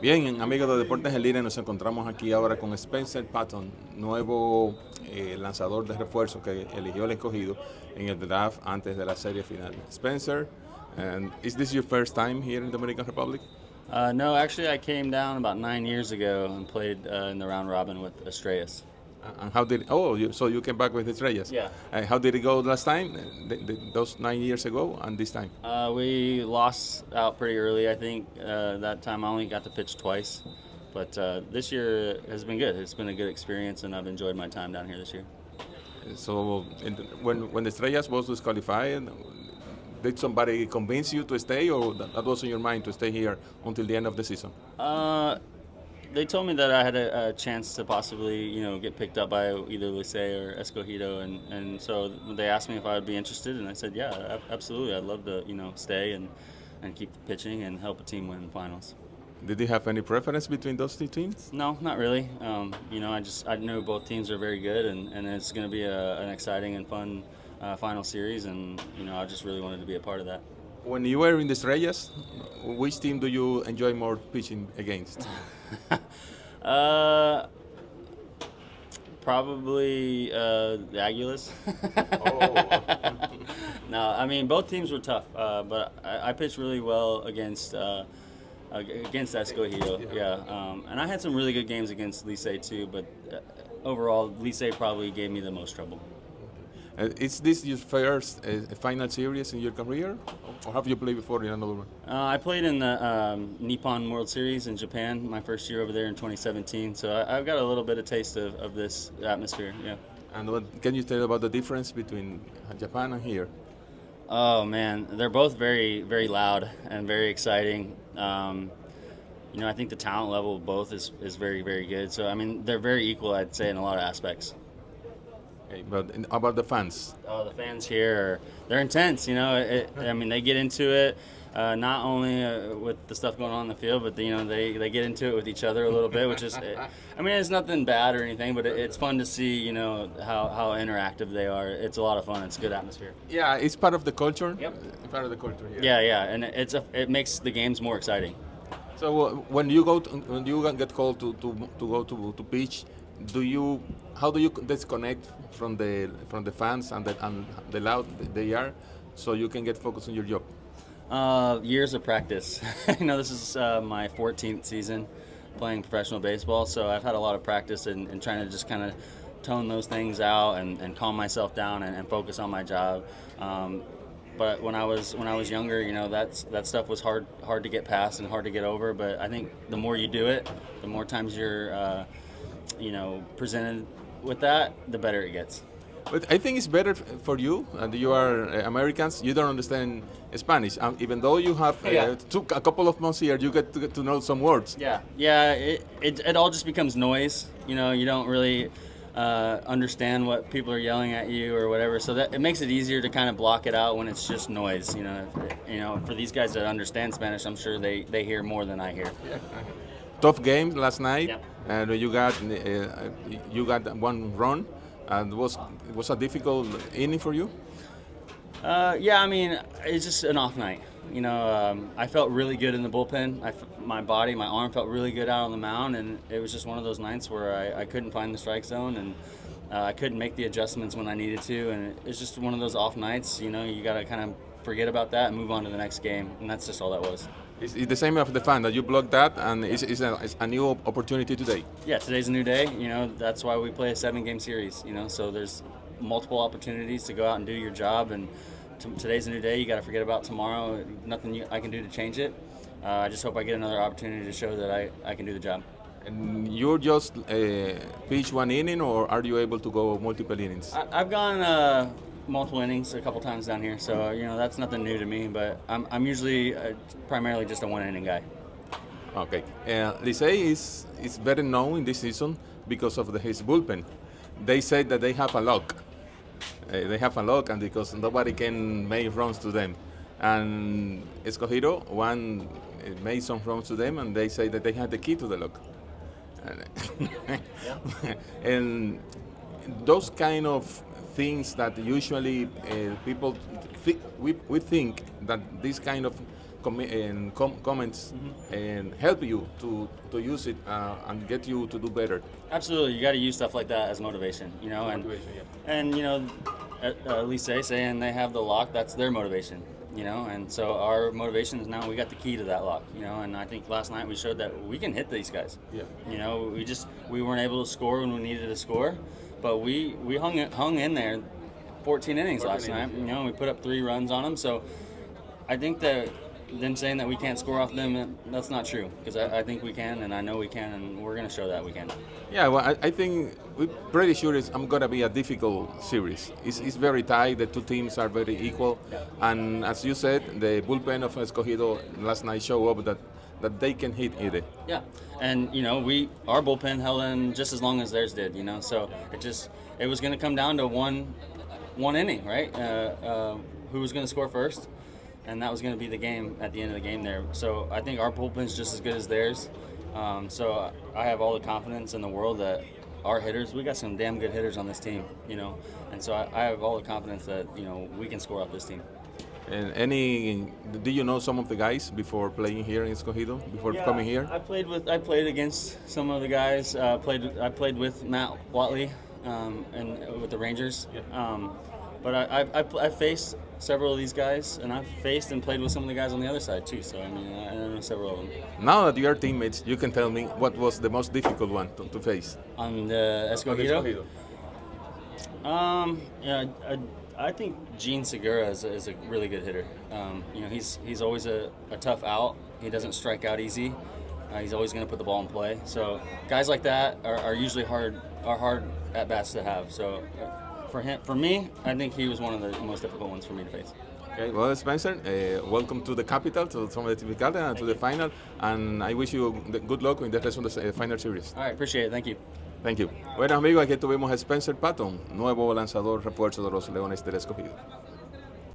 Bien, amigos de Deportes en línea, nos encontramos aquí ahora con Spencer Patton, nuevo lanzador de refuerzo que eligió el escogido en el draft antes de la serie final. Spencer, and is this your first time here in the Dominican Republic? No, actually, I came down about 9 years ago and played in the round robin with Estrellas. And how did? Oh, so you came back with the Estrellas. Yeah. How did it go last time? Those 9 years ago, and this time? We lost out pretty early, I think. That time I only got to pitch twice. But this year has been good. It's been a good experience, and I've enjoyed my time down here this year. So when the Estrellas was disqualified, did somebody convince you to stay, or that was in your mind to stay here until the end of the season? Uh, they told me that I had a chance to possibly, get picked up by either Licey or Escogido, and so they asked me if I would be interested, and I said, yeah, absolutely. I'd love to, stay and keep pitching and help a team win finals. Did you have any preference between those two teams? No, not really. I know both teams are very good, and it's going to be an exciting and fun final series, and I just really wanted to be a part of that. When you were in the Estrellas, which team do you enjoy more pitching against? uh, Probably the Aguilas. Oh. No, I mean both teams were tough, but I pitched really well against Escogido. Yeah, and I had some really good games against Licey too, but overall Licey probably gave me the most trouble. Is this your first final series in your career, or have you played before in another one? I played in the Nippon World Series in Japan my first year over there in 2017, so I've got a little bit of taste of this atmosphere. Yeah. And what can you tell about the difference between Japan and here? Oh man, they're both very, very loud and very exciting. I think the talent level of both is very, very good. So I mean, they're very equal, I'd say, in a lot of aspects. Okay, but about the fans? Oh, the fans here, they're intense. I mean, they get into it. Not only with the stuff going on in the field, but they get into it with each other a little bit, which is, I mean, it's nothing bad or anything, but it's fun to see, how interactive they are. It's a lot of fun. It's a good atmosphere. Yeah, it's part of the culture. Yep. It's part of the culture. Yeah, and it makes the games more exciting. So when you get called to go to pitch, how do you disconnect from the fans and the loud they are, so you can get focused on your job? Years of practice. This is my 14th season playing professional baseball, so I've had a lot of practice in trying to just kind of tone those things out and calm myself down and focus on my job. But when I was younger, that stuff was hard to get past and hard to get over. But I think the more you do it, the more times you're presented with that, the better it gets. But I think it's better for you, and you are Americans. You don't understand Spanish, even though you have took a couple of months here. You get to know some words. Yeah. It all just becomes noise. You don't really understand what people are yelling at you or whatever. So that it makes it easier to kind of block it out when it's just noise. For these guys that understand Spanish, I'm sure they hear more than I hear. Yeah. Tough game last night, Yep. and you got one run, and was a difficult inning for you. Yeah, I mean, it's just an off night. I felt really good in the bullpen. My arm felt really good out on the mound, and it was just one of those nights where I couldn't find the strike zone, and I couldn't make the adjustments when I needed to, and it's just one of those off nights. You got to kind of forget about that and move on to the next game, and that's just all that was. It's the same of the fan that you blocked that, and it's a new opportunity today. Yeah, today's a new day. That's why we play a 7-game series. So there's multiple opportunities to go out and do your job, and today's a new day. You got to forget about tomorrow. Nothing I can do to change it. I just hope I get another opportunity to show that I can do the job. And you're just pitch one inning, or are you able to go multiple innings? I've gone multiple innings a couple times down here, so that's nothing new to me. But I'm usually primarily just a 1-inning guy. Okay. Licey is very known in this season because of his bullpen. They say that they have a lock. And because nobody can make runs to them. And Escogido made some runs to them, and they say that they had the key to the lock. And those kind of things that usually people we think that this kind of comments and help you to use it and get you to do better. Absolutely, you got to use stuff like that as motivation, you know, and you know, Lise saying they have the lock, that's their motivation, you know, and so our motivation is now we got the key to that lock, you know, and I think last night we showed that we can hit these guys. Yeah. You know, we weren't able to score when we needed to score, but we hung in there 14 innings last night, you know, and we put up 3 runs on them, so I think that them saying that we can't score off them, that's not true, because I think we can, and I know we can, and we're going to show that we can. Yeah, well, I think we're pretty sure it's going to be a difficult series. It's very tight. The two teams are very equal. And as you said, the bullpen of Escogido last night showed up that they can hit either. Yeah, and, you know, our bullpen held in just as long as theirs did, you know, so it was going to come down to one inning, right? Who was going to score first? And that was going to be the game at the end of the game there. So I think our bullpen's just as good as theirs. So I have all the confidence in the world that our hitters, we got some damn good hitters on this team, you know. And so I have all the confidence that, you know, we can score off this team. And do you know some of the guys before playing here in Escogido, before coming here? I played against some of the guys. I played with Matt Watley and with the Rangers. Yeah. But I faced several of these guys, and I've faced and played with some of the guys on the other side too. So I mean, I know several of them. Now that you are teammates, you can tell me what was the most difficult one to face on the Escogido. Yeah, I think Gene Segura is a really good hitter. You know, he's always a tough out. He doesn't strike out easy. He's always going to put the ball in play. So guys like that are usually hard at bats to have. So. For me, I think he was one of the most difficult ones for me to face. Okay, well, Spencer, welcome to the capital, to the Typical, and to the final. And I wish you good luck in the rest of the final series. All right, appreciate it. Thank you. Thank you. Bueno, amigos, aquí tuvimos a Spencer Patton, nuevo lanzador refuerzo de los Leones del Escogido.